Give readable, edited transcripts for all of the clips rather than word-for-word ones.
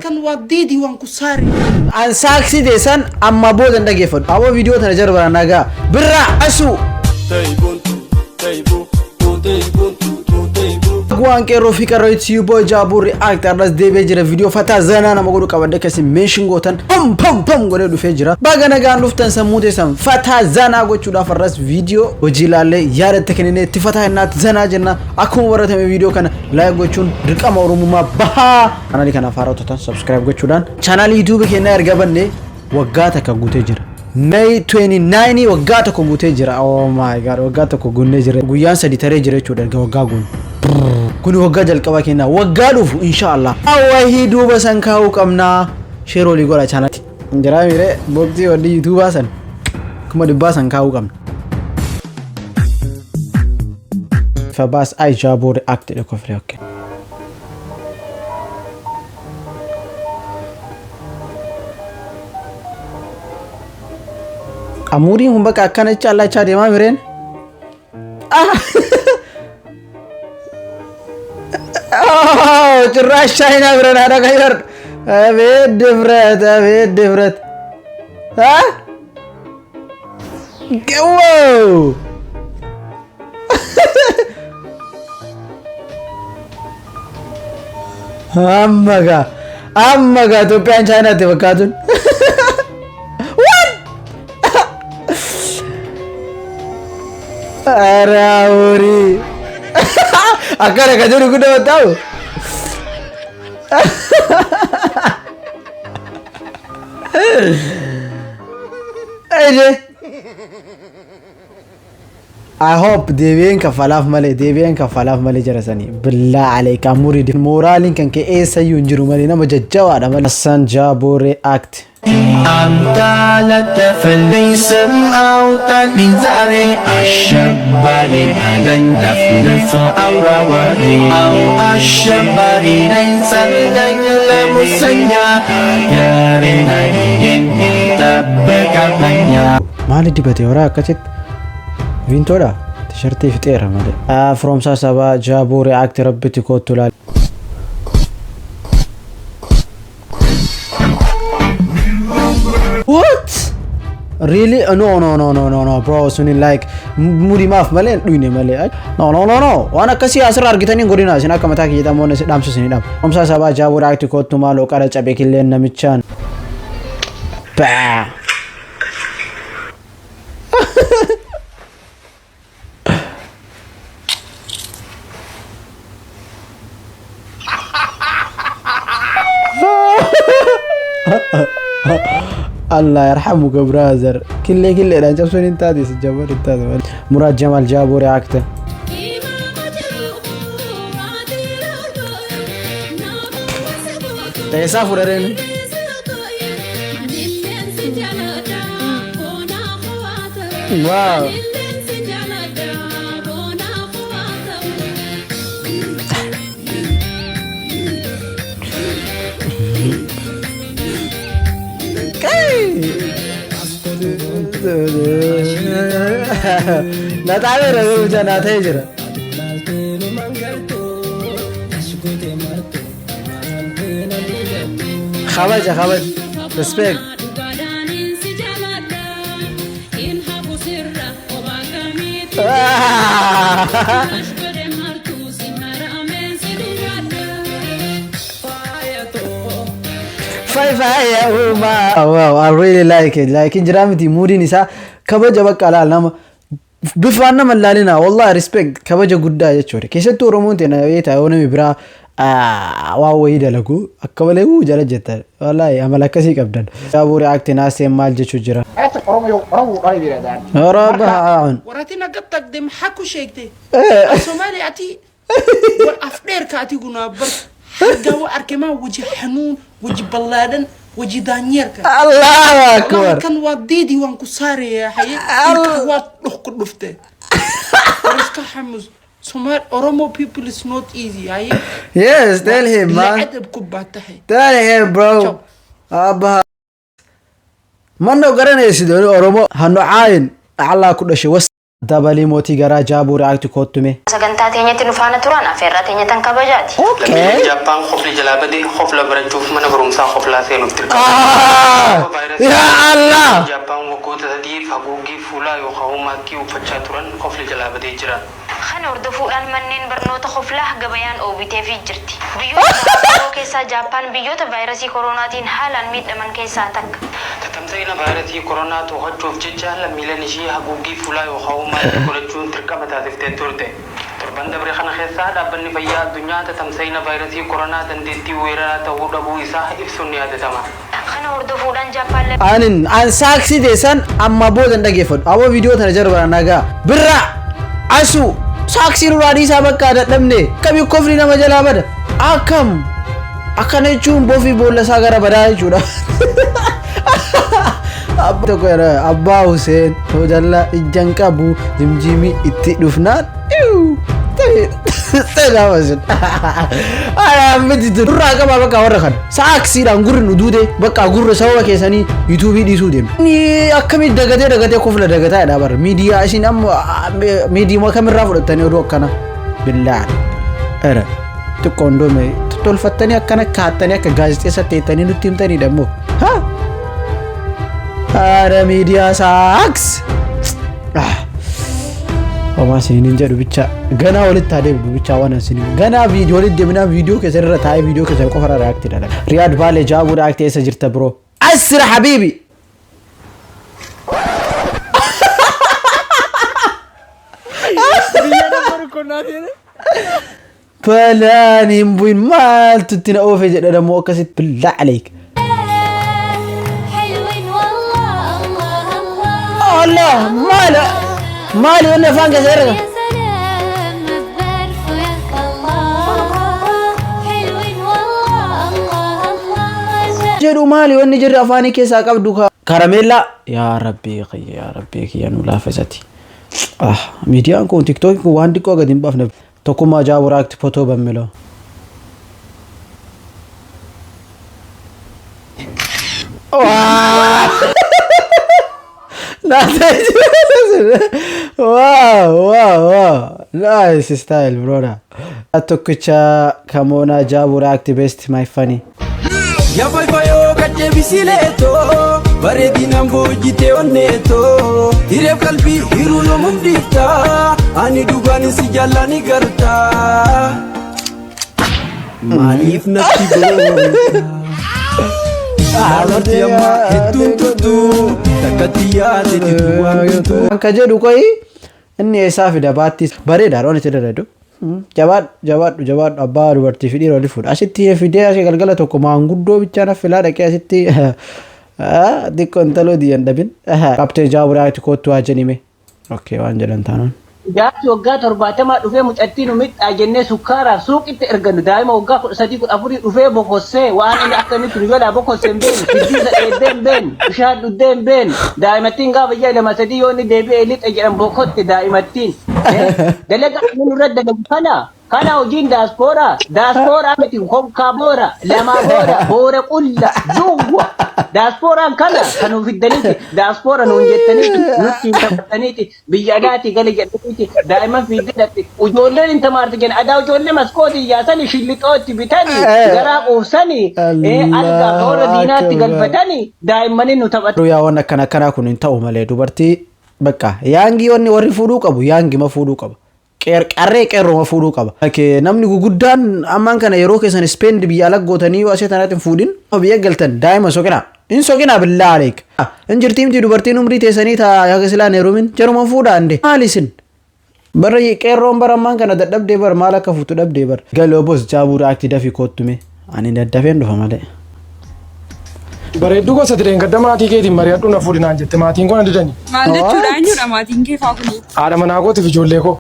كان وديدي وانكو ساري أن ساكسي ديسان أما بود أنت جيفون أبو فيديو تنجر برناغا برا أسو Guan kero fika right you boy Jabur react ardas debe jira video fata zana na magodu kabande kasi mention gotan pam gone du fejira baga na gan luftan samude sam fata zana go chuda farras video wajilale yare tekenene tifata nat zana jenna akum warata me video kana like go chun rika mawrumuma baha anali kana farato tan subscribe go chudan channel youtube ke na ergabanne wagata ka gute jira May 29 wagata ko gute jira oh my god wagata ko gunne jira guyan sadi tare jira chuda ga wagagun kuni wagga jalqaba keena wagga dhufu inshallah awahi duba san kawo kamna shero li gola channel injira mire bogti wadi youtube san kuma dibba san kawo kamna fa bas ay Jabur react de ko fre okay amuri humba ka kana challa chade ma miren ጭራሽ ቻይና ብረን አረጋየር አቤት ድፍረት ገው አመጋ ኢትዮጵያን ቻይና ተበካቱን አራውሪ akara kajuru kuda tahu I hope Devian kafalaf male jarasani billah alayka murid moralin kan ke esa yunjiru male na majajjawa da male Hassan Jabur react أنت لا تفليس أو تنزاري الشباري لن تفلس أو رواري أو الشباري ليس لدينا مسنيا يا ريناين تبقى منيا ما لدي بتي ورا كتت فينتورا تشرتي في تيرا مالي from Sasaba Jabur react ربتي كوتولا What? Really? No, bro. Suni like muri maaf male duine male. No. Wana kasi asrar gitani gorina sina kamata ki kita mone dam su sini dam. Omsa Saba Jabur react ko tumalo kara chabe killen namichan. Ba. الله يرحمك برازر كل انا جابسون انت هذه سجبر انت مراد جمال Jabur react تيسا فررين واو لا تعبير وجنا تيجر خبج respect wow I really like it like injiramiti moodi nisa kabaja bakka nama bifanna mallalina wallahi respect kabaja gudda jechuudha keessattuu oromoon teena yeeta yoona mibira waawii dalagu akkamalee jala jetta wallahi amala akkasii qabdan Jabur react naasee maal jechuu jira rabbahan waratina qataqdim haku sheegtay Soomaali ati war afdheer ka ati guna bar حاجة وأركما وجه حنون وجه بلادن وجه دانيرك الله أكبر كان وديدي وانكو ساري يا حي الكوات روح كلفته ورسك حمز Somali Oromo people is not easy yes tell him man tell him bro abba man no garanaysid Oromo hanu caayin Allah ku dhashay دبلي موتي غرا جابو رياكت كوتمي سغنتا تينيتي نفانا ترانا فيرا تينيتن كبجاتي اوكي جابان خفل جلابدي خفل برنجوف من برومسا خفل سينو تركا يا الله جابان وقوت دي فغوغي فولا يوخوما كيو فچاترن خفل جلابدي جرا خنا وردفو ان منين برنوت خفله غبيان او بيتي في جرتي بيو كيسا جابان بيو فيروسي كورونا تين حالا ميد من كيسا تك تتمسينا فيروسي كورونا تو هجوف ججال ميلان شي هغوغي فولا يوخوما كورچون تركا متا دفتي تورته تربند بري خنا خيسا دبن فيا الدنيا تتمسينا فيروسي كورونا دندتي ويرا تو دبو يسا افسن يا دتما خنا وردفو دان جابان ان ساكسي ديسان اما بودن دغيفد ابو فيديو تنجربا ناغا برا اسو ساكسي رادي سابقا ددمني كبي كوفري نما جلابد اكم akane chum bofi bolla sagara badai chuda abba ko abba Hussein to jalla ijanka bu jimjimi itti dufna tega wasin ara midi durra ga baba ka warkan saksi dan gurin udude baka gurro sawa ke sani youtube di sudem ni akami dagate kofla dagata da bar media shin am media ma kamera fudtani do kana billah ara to kondo me tolfatani akkana kaatani akka gaazexeessa teetanii nutti himtanii dammoo ha ara miidiyaa saaks Oma sinin jedhu bicha gana walitti adeemnu bicha waan sinin gana viidiyoo walitti deemna viidiyoo keessa irra taa'ee viidiyoo keessa qofa react dhala Riyad Bale Jaabu react eessa jirta bro asra habibi فلاني مبين مال تتنا اوفي جدا موكست بالله عليك حلوين والله الله الله مال وانا فانك سيرك يا سلام الظرف يا الله حلوين والله الله جدو مالي وانا جري افاني كيسا قبدوك كراميلا يا ربي يا نولا فزتي ميديا كون تيك توك وان ديكو قديم بافنا توكما جابو راكت فوتو بملو واو نايس ستايل برودا اتوكچا كمونا جابو راكت بيست ماي فاني يا باي بايو كاتي بيسيليتو بريدي نامبو جيتي اونيتو يريب قلبي يرولو ممديفتا اني دوغاني سيجالاني غرتا ماليف نفسي بو Angka je dukai ini esa fida batis bare daro ni cedera do jawab abba berarti video di food asitti video asih galgala toko manguddo bicara filada kayak asitti di kontalo di andabin kapten jawab rakyat kotu aja nih me oke wanjalan tanon Jaati waggaa 70 dhufee mucattiin umit ajennee sukkaara suuqitti ergannu daa'ima waggaa 13 dhufee bokossee waan inni akkamitti nu jalaa bokossee hin beenu fiddiisa dheeddee hin beenu bishaan dhuddee hin beenu daa'imattiin gaafa ji'a 2-3 yoo inni deebi'ee lixa jedhan bokotte daa'imattiin dalaga inni nurra dalagu kana hojiin daaspooraa miti honkaa boora lamaa boora qulla duwwa daasporaan kana kan ufiddaniiti daaspora nuun jettaniiti nutti taphataniiti biyya alaati gala jedhaniiti daa'iman fiiddatti ijoolleen hin tamaarte jenna adaa ijoollee maskootii yaasanii shillixootti bitanii garaa quufsanii algaa toora diinaatti galfatanii daa'immanin nu taphatu. Yaa waan akkana kun hin ta'u malee dubartii bakka yaangi warri fuudhuu qabu yaangi ma fuudhuu qaba. Qarree qeerroo ma fuudhuu qaba. Namni guguddaan ammaan kana yeroo keessan spend biyya ala gootanii yoo asii tanaatiin fuudhin biyya galtan daa'ima soqinaa. In soqinaa billaa aleek. In jirtiimti dubartiin umrii teessanii yaa silaan heerumin jaruma fuudhaa ande. Maalisin? Bara qeerroon bara ammaan kana dadhabdee bara maal akka fuutu dhabdee bara. Galoo bos jaabuu raakti dafii koottume. Ani daddafeen dhufa malee. Bareedduu gosa tireen gadda maatii keetiin mari'adhu na fuudhinaan jette maatiin kun didanii. Maal jechuudha eenyudha maatiin kee faa kuni? Haadha manaa kootiif ijoollee koo.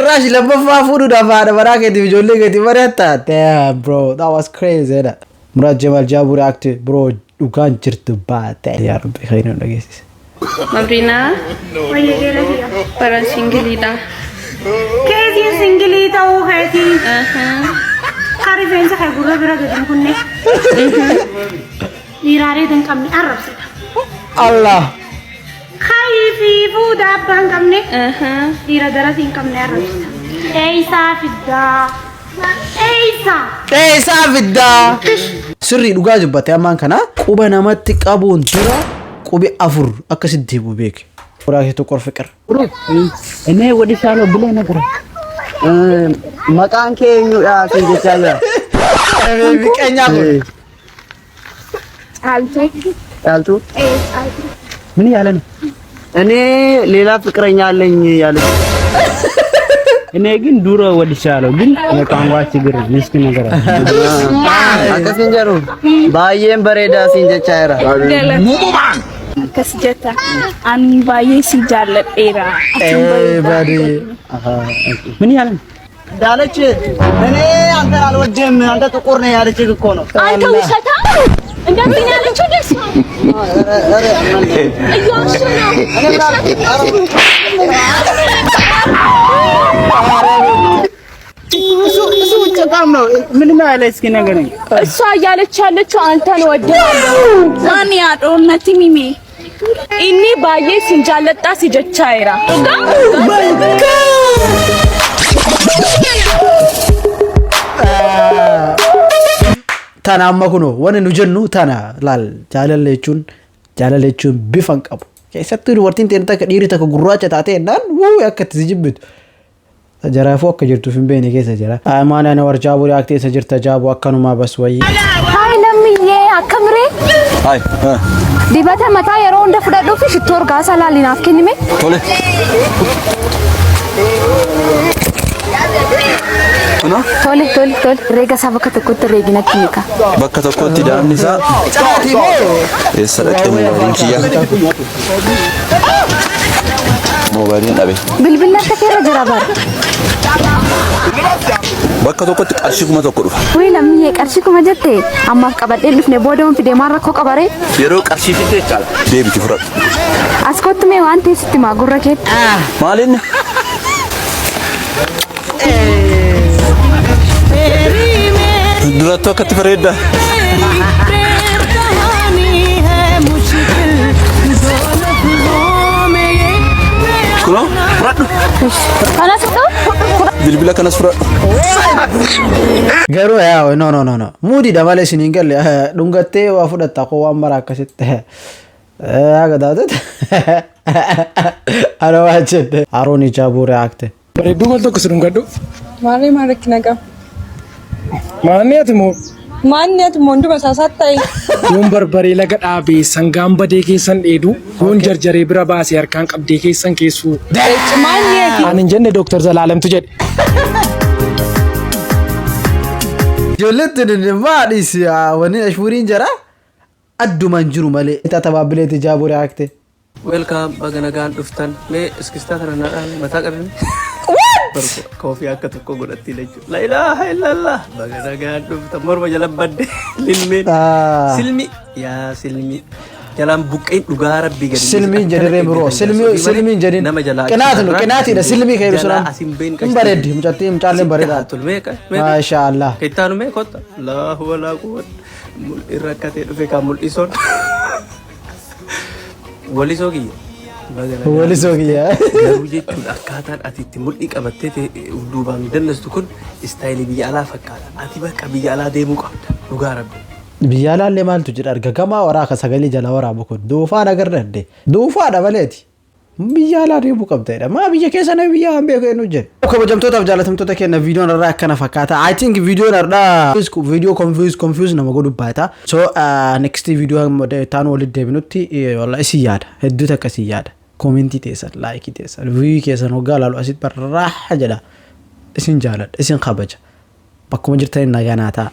Rash lammaffaa fuudhuudhaaf haadha manaa keetiif ijoollee keetii mari'atta. Damn bro, that was crazy. Murad Jamal Jaabu react bro dhugaan jirtu baate. Yaa rabbi khayran dhageessis. Mabrina. Wayya geela fiya. Baran singiliidha. Keetiin singilii ta'uu keetii. Kari feensa kee gurra bira gadi kunne. Dhiiraalee dan qabni arrabsita. Allah. Kari في فودا أبان كمني ديرا دراسين كمني الرجل إيسا في الدا إيسا في الدا سري دوغا جبت يا مان كنا قوبا نمت قابون درا قوبي أفر أكسد ديبو بيك وراكي تقر فكر إنه ودي شالو بلي نقرأ مكان كينيو يا سيدي شالو بيك أنيا ያልቱ ምን ያለ ነው? እኔ ሌላ ፍቅረኛ አለኝ ያለ እኔ ግን ዱሮ ወድሻለሁ ግን የቋንቋ ችግር ምስኪን ነገር አከሲንጀሩ ባየን በሬዳ ሲንጀቻይራ ሙሙማን ከስጀታ አን ባዬ ሲጃለጤራ ባዲ ምን ያለ ነው? ዳለች እኔ አንተን አልወድም አንተ ጥቁር ነህ ያለች እኮ ነው። አንተ ውሸታ እንደምን ያለችው ደስ እያሽ ነው እሱ ውጭቃም ነው። ምን ነው ያለ እስኪ ነገረኝ። እሷ እያለች ያለችው አንተን ወደዋለሁ ማን ያዶነት ሚሚ ኢኒ ባዬ ሲንጃለጣ ሲጀቻይራ Tana amma kuno wani nu jennu tana laal jaalalechuun bifan qabu keessattuu dubartiin ta'e takka dhiirri takka gurraacha taate naan wuu akka itti jibbitu jaraafuu akka jirtuuf hin beekne keessa jira maana ana warjaa burii akka teessa jirta jaabu akkanumaa bas wayii Hai lammiyyee akkamire Hai dibata mataa yeroo hunda fudhadhuu fi shittoo urgaasaa laalinaaf kennime tole tole reega isaa bakka tokkotti reeginatti hiika bakka tokkotti daamni isaa eessa dhaqee moobaaliin kiyya moobaaliin dhabe bilbila akka keerra jira bara bakka tokkotti qarshii kuma tokko dhufa wii lammiyyee qarshii kuma jette ammaaf qabadhee dhufne booda waan fidee maal rakkoo qabaree yeroo qarshii fidee caala deebiti fudhadhu as kottu mee waan teessitti maa gurra kee maalinni durattuu akkatti bareedda kuno fudhadhu kanas fudhu bilbila kanas fudhadhu garuu yaa no muudii dha malee isiniin galle dhungattee waa fudhatta koo waan mara akkasitti aga daatut ana waa jette Aroon Ijaabu reaakte bareedduu mal tokko si dhungadhu Maali maalik naga. maanni ati moo Maanni ati monduma saasattay. yoon barbaree laga dhaabee sangaan badee keessan dheedu yoon jarjaree bira baasee harkaan qabdee keessan keessuu Maanni ati. aan hin jenne Dr. Zalaalamtu jedhe ijoolletti maadhis wani ashfuriin jara addumaan jiru malee tatabaabilee Ijaabu reaakte Welcome baganagaan dhuftan mee iskistaa kana nadhaan mataa qabin koofii akka tokko godhatti jechuudha la ilaha illallah baganagaan dhuftan morma jala badde lilmeen silmi yaa silmi jalaan buqqeen dhugaa rabbii gadi silmiin jedhee biroo silmiin jedhin qinaatidha silmii kayru sunan hin bareeddi mucattii mucaalleen bareedha maasha Allah keettaanu mee kotta allahu walaa quwwat irra akkatee dhufe kan mul'isoon Walisoo kiyya garuu jechuun akkaataan ati itti mul'i qabattee duubaan dandastu kun istaayilii biyya alaa fakkaata ati bakka biyya alaa deemuu qabda dhugaa rabbi biyya alaallee maaltu jedha argagamaa waraaka sagalee jala waraabu kun duufaan agarradde duufaadha maleeti biyya alaa deemuu qabdedha maa biyya keessa na biyya hambee kennu jedhe kabajamtootaaf jaalatamtoota kenna viidiyoon irraa akkana fakkaata I think viidiyoon irraa viidiyoo confuse nama godhu baata so next viidiyoo taan walitti deebinutti walla isin yaada hedduu takka isin yaada koomentii teessan laayikii teessan viiyuu keessan hoggaa laalu asitti barraaha jedha isin jaaladha isin kabaja bakkuma jirtan nagaa naa ta'a